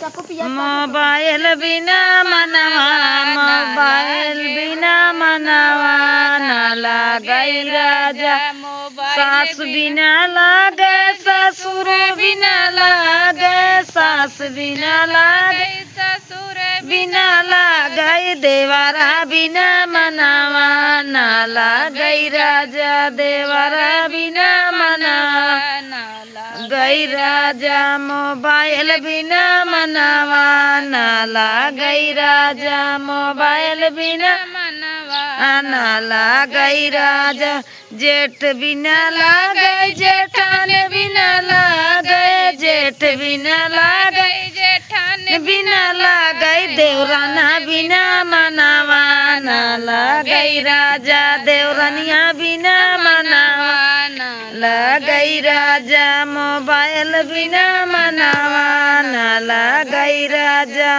Mobile बिना मनवा mobile बिना मनवा ना लागई राजा सास बिना लागे ससुर बिना लागे सास बिना लागे ससुर बिना लागई देवरा बिना मनवा ना लागई राजा देवरा बिना मनवा गई राजा मोबाइल बिना मनवा ना लागई राजा मोबाइल बिना मनवा ना लागई राजा जेठ बिना लागई जेठान बिना लागई जेठ बिना लागई जेठान बिना लागई देवराना बिना मनवा ना लागई राजा देवरानिया बिना मनवा लागई राजा मोबाइल बिना मनवा ना लागई राजा।